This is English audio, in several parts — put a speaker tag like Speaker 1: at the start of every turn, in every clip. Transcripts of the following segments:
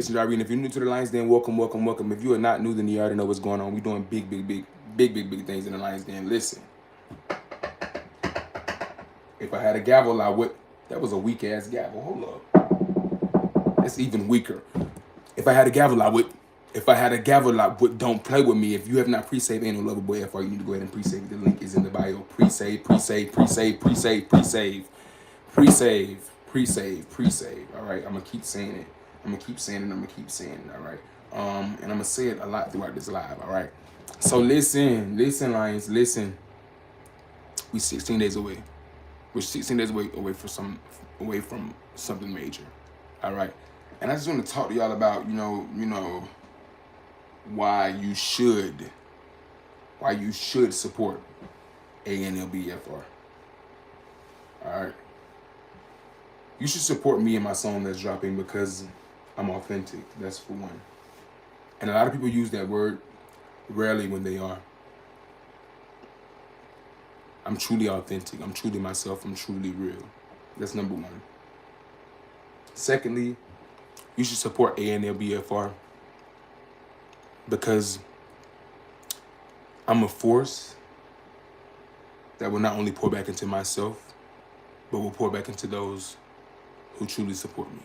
Speaker 1: Listen, Jyree, and if you're new to the Lions Den, welcome, welcome, welcome. If you are not new, then you already know what's going on. We're doing big things in the Lions Den. Listen, if I had a gavel, I would. That was a weak ass gavel. Hold up. That's even weaker. If I had a gavel, I would. If I had a gavel, I would. Don't play with me. If you have not pre-saved Ain't No Lover Boy FR, you need to go ahead and pre-save. The link is in the bio. Pre-save, pre-save, pre-save, pre-save, pre-save, pre-save, pre-save, pre-save. All right, I'm gonna keep saying it. I'm gonna keep saying it. I'm gonna keep saying it. All right. And I'm gonna say it a lot throughout this live. All right. So listen, Lions, listen. We 16 days away. We're 16 days away from something major. All right. And I just want to talk to y'all about why you should support ANLBFR. All right. You should support me and my song that's dropping because I'm authentic. That's for one. And a lot of people use that word rarely when they are. I'm truly authentic. I'm truly myself. I'm truly real. That's number one. Secondly, you should support ANLBFR because I'm a force that will not only pour back into myself, but will pour back into those who truly support me.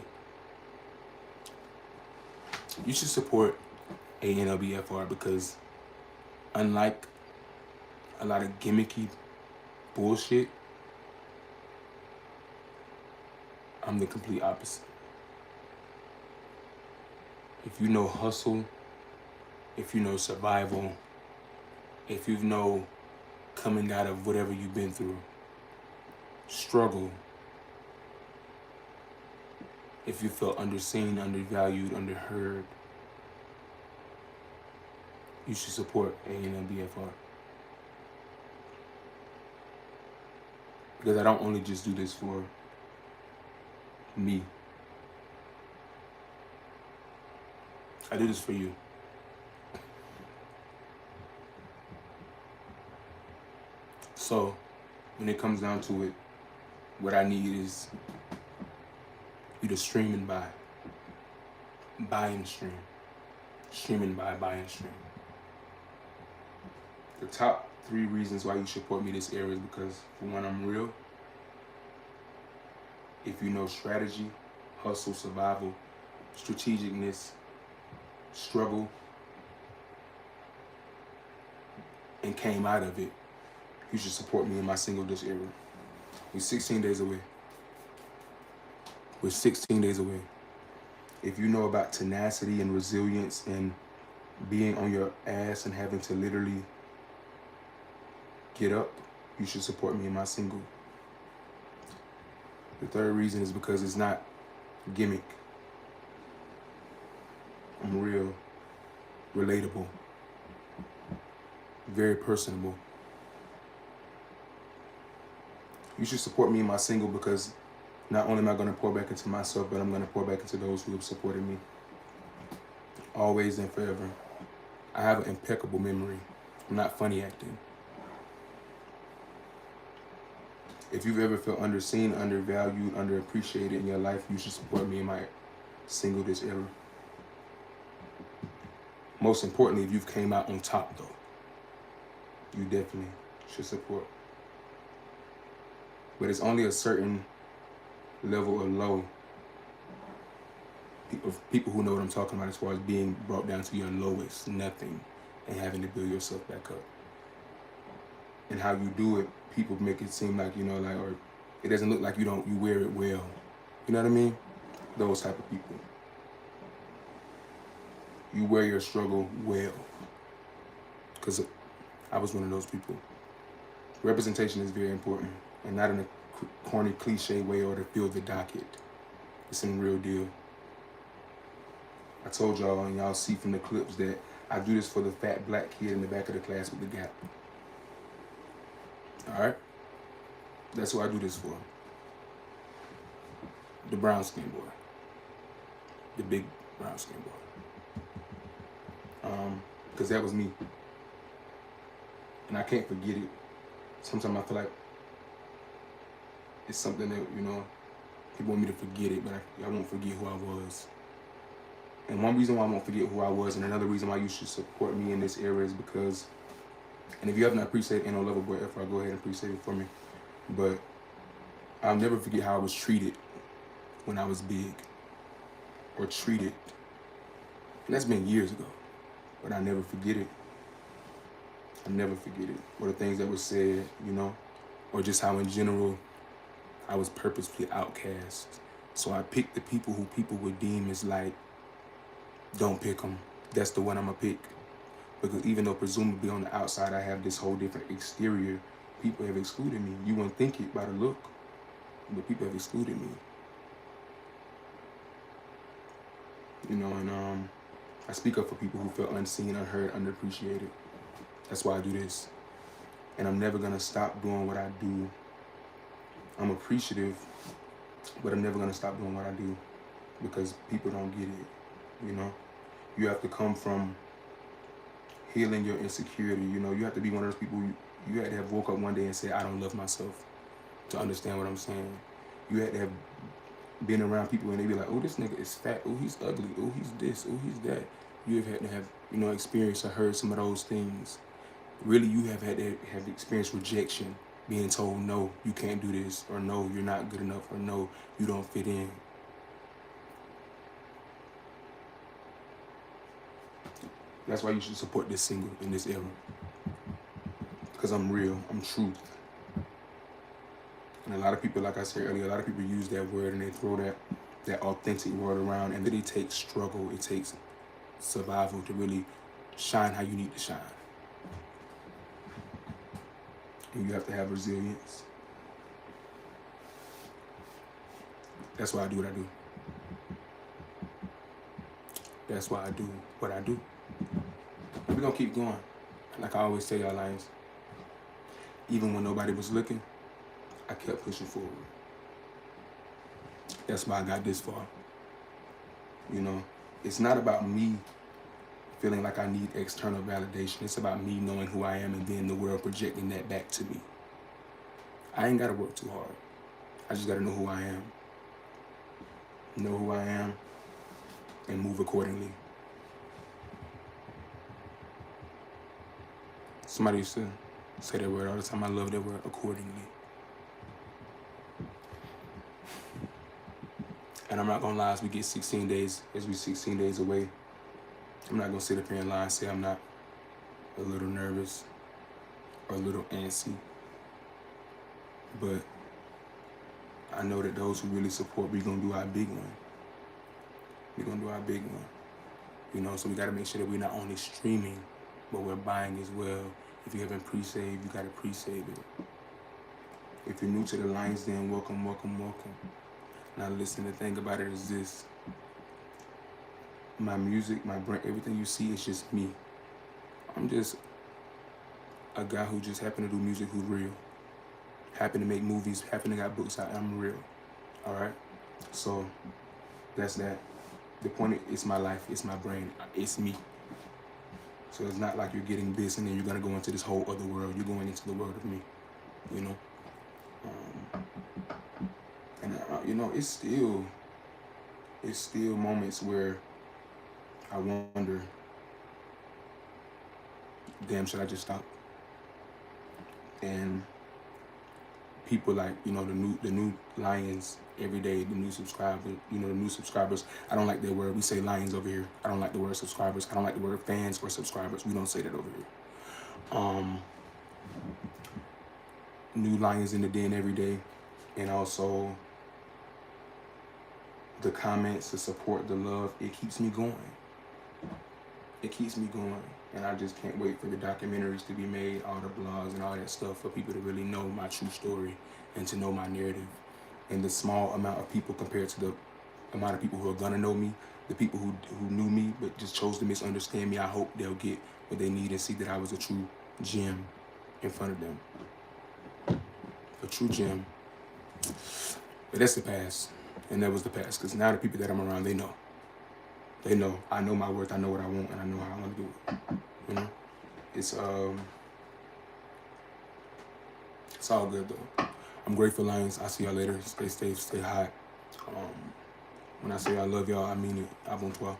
Speaker 1: You should support ANLBFR because unlike a lot of gimmicky bullshit, I'm the complete opposite. If you know hustle, if you know survival, if you know coming out of whatever you've been through, struggle, if you feel underseen, undervalued, underheard, you should support ANLBFR. Because I don't only just do this for me. I do this for you. So, when it comes down to it, what I need is you to stream and buy. Buy and stream. Stream and buy and stream. The top 3 reasons why you support me this area is because, for one, I'm real. If you know strategy, hustle, survival, strategicness, struggle, and came out of it, you should support me in my single disc era. We're 16 days away. We're 16 days away. If you know about tenacity and resilience and being on your ass and having to literally get up, you should support me in my single. The third reason is because it's not gimmick. I'm real, relatable, very personable. You should support me in my single because not only am I going to pour back into myself, but I'm going to pour back into those who have supported me. Always and forever. I have an impeccable memory. I'm not funny acting. If you've ever felt underseen, undervalued, underappreciated in your life, you should support me in my single this era. Most importantly, if you've came out on top, though, you definitely should support. But it's only a certain level of low of people who know what I'm talking about as far as being brought down to your lowest nothing and having to build yourself back up. And how you do it, people make it seem like, or it doesn't look like you wear it well. You know what I mean? Those type of people. You wear your struggle well. Because I was one of those people. Representation is very important. And not in a corny cliche way or to fill the docket. It's in real deal. I told y'all, and y'all see from the clips, that I do this for the fat black kid in the back of the class with the gap. Alright? That's who I do this for. The brown skin boy. The big brown skin boy. Because that was me. And I can't forget it. Sometimes I feel like it's something that, people want me to forget it, but I won't forget who I was. And one reason why I won't forget who I was, and another reason why you should support me in this era is because, and if you have not pre-saved Ain't No Lover Boy Ever, go ahead and pre-save it for me. But I'll never forget how I was treated when I was big, or treated. And that's been years ago, but I never forget it. I never forget it. Or the things that were said, you know, or just how in general I was purposefully outcast. So I picked the people who people would deem as like, don't pick them. That's the one I'm gonna pick. Because even though presumably on the outside I have this whole different exterior, people have excluded me. You wouldn't think it by the look, but people have excluded me. You know, and I speak up for people who feel unseen, unheard, underappreciated. That's why I do this. And I'm never gonna stop doing what I do. I'm appreciative, but I'm never gonna stop doing what I do because people don't get it, you know? You have to come from healing your insecurity, you know? You have to be one of those people, you had to have woke up one day and said, I don't love myself, to understand what I'm saying. You had to have been around people and they be like, oh, this nigga is fat, oh, he's ugly, oh, he's this, oh, he's that. You have had to have, you know, experienced or heard some of those things. Really, you have had to have experienced rejection, being told, no, you can't do this, or no, you're not good enough, or no, you don't fit in. That's why you should support this single in this era. Because I'm real, I'm truth. And a lot of people, like I said earlier, a lot of people use that word and they throw that authentic word around, and it takes struggle, it takes survival to really shine how you need to shine. And you have to have resilience. That's why I do what I do. That's why I do what I do. We're gonna keep going. Like I always tell y'all, Lions, even when nobody was looking, I kept pushing forward. That's why I got this far. You know, it's not about me feeling like I need external validation. It's about me knowing who I am and then the world projecting that back to me. I ain't gotta work too hard. I just gotta know who I am. Know who I am and move accordingly. Somebody used to say that word all the time. I love that word, accordingly. And I'm not gonna lie, as we 16 days away, I'm not gonna sit up here and lie and say I'm not a little nervous or a little antsy. But I know that those who really support, we're gonna do our big one. We're gonna do our big one. You know, so we gotta make sure that we're not only streaming, but we're buying as well. If you haven't pre-saved, you gotta pre-save it. If you're new to the Lions Den, welcome, welcome, welcome. Now listen, the thing about it is this. My music, my brand, everything you see is just me. I'm just a guy who just happened to do music who's real. Happen to make movies, happen to got books out, I'm real. Alright? So that's that. The point is my life, it's my brain, it's me. So it's not like you're getting this and then you're gonna go into this whole other world. You're going into the world of me, you know? You know, it's still moments where I wonder, damn, should I just stop? And people like, you know, the new Lions every day, the new subscribers, you know, the new subscribers. I don't like that word. We say Lions over here. I don't like the word subscribers. I don't like the word fans or subscribers. We don't say that over here. New Lions in the den every day, and also the comments, the support, the love. It keeps me going. It keeps me going. And I just can't wait for the documentaries to be made, all the blogs and all that stuff, for people to really know my true story and to know my narrative. And the small amount of people compared to the amount of people who are gonna know me, the people who knew me but just chose to misunderstand me, I hope they'll get what they need and see that I was a true gem in front of them. A true gem. But that's the past. And that was the past. Because now the people that I'm around, they know. They know. I know my worth, I know what I want, and I know how I want to do it. You know? It's all good though. I'm grateful, Lions. I'll see y'all later. Stay safe, stay hot. When I say I love y'all, I mean it. À bon toi.